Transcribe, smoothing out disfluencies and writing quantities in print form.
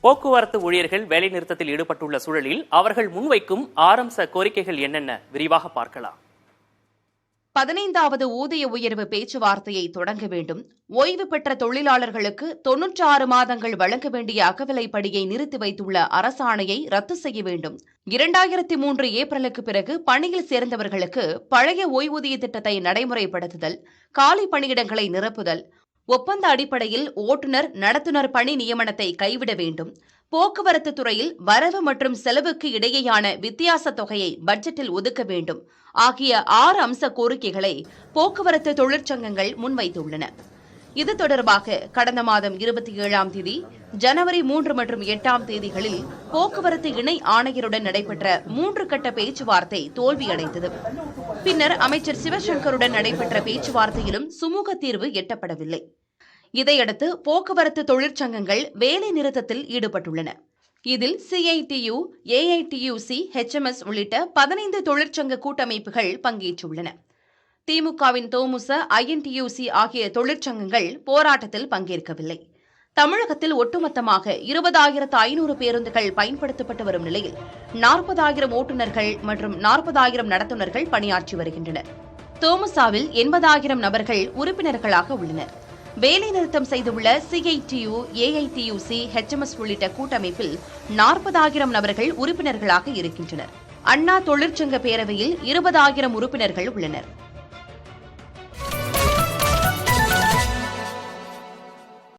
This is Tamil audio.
போக்குவரத்து ஊழியர்கள் வேலைநிறுத்தத்தில் ஈடுபட்டுள்ள சூழலில் அவர்கள் முன்வைக்கும் ஆரம்ப கோரிக்கைகள் என்னென்ன விரிவாக பார்க்கலாம். 15வது ஊதிய உயர்வு பேச்சுவார்த்தையை தொடங்க வேண்டும். ஓய்வு பெற்ற தொழிலாளர்களுக்கு 96 மாதங்கள் வழங்க வேண்டிய அகவிலைப்படியை நிறுத்தி வைத்துள்ள அரசாணையை ரத்து செய்ய வேண்டும். 2003 ஏப்ரலுக்கு பிறகு பணியில் சேர்ந்தவர்களுக்கு பழைய ஓய்வூதிய திட்டத்தை நடைமுறைப்படுத்துதல், காலி பணியிடங்களை நிரப்புதல், ஒப்பந்த அடிப்படையில் ஓட்டுநர் நடத்துனர் பணி நியமனத்தை கைவிட வேண்டும். போக்குவரத்து துறையில் வரவு மற்றும் செலவுக்கு இடையேயான வித்தியாச தொகையை பட்ஜெட்டில் ஒதுக்க வேண்டும் ஆகிய 6 அம்ச கோரிக்கைகளை போக்குவரத்து தொழிற்சங்கங்கள் முன்வைத்துள்ளன. இது தொடர்பாக கடந்த மாதம் 27ஆம் தேதி, ஜனவரி 3 மற்றும் 8ஆம் தேதிகளில் போக்குவரத்து இணை ஆணையருடன் நடைபெற்ற 3 கட்ட பேச்சுவார்த்தை தோல்வியடைந்தது. பின்னர் அமைச்சர் சிவசங்கருடன் நடைபெற்ற பேச்சுவார்த்தையிலும் சுமூக தீர்வு எட்டப்படவில்லை. இதையடுத்து போக்குவரத்து தொழிற்சங்கங்கள் வேலை நிறுத்தத்தில் ஈடுபட்டுள்ளன. இதில் சிஐடியு, ஏஐடியுசி, HMS உள்ளிட்ட 15 தொழிற்சங்க கூட்டமைப்புகள் பங்கேற்றுள்ளன. திமுகவின் தோமுச, INTUC ஆகிய தொழிற்சங்கங்கள் போராட்டத்தில் பங்கேற்கவில்லை. தமிழகத்தில் ஒட்டுமொத்தமாக 20,500 பேருந்துகள் பயன்படுத்தப்பட்டு வரும் நிலையில் 40,000 ஓட்டுநர்கள் மற்றும் 40,000 நடத்துனர்கள் பணியாற்றி வருகின்றனர். தோமுசாவில் 80,000 நபர்கள் உறுப்பினர்களாக உள்ளனர். வேலைநிறுத்தம் செய்துள்ள சிஐடியு, ஏஐடியுசி, HMS உள்ளிட்ட கூட்டமைப்பில் 40,000 நபர்கள் உறுப்பினர்களாக இருக்கின்றனர். அண்ணா தொழிற்சங்க பேரவையில் 20,000 உறுப்பினர்கள் உள்ளனர்.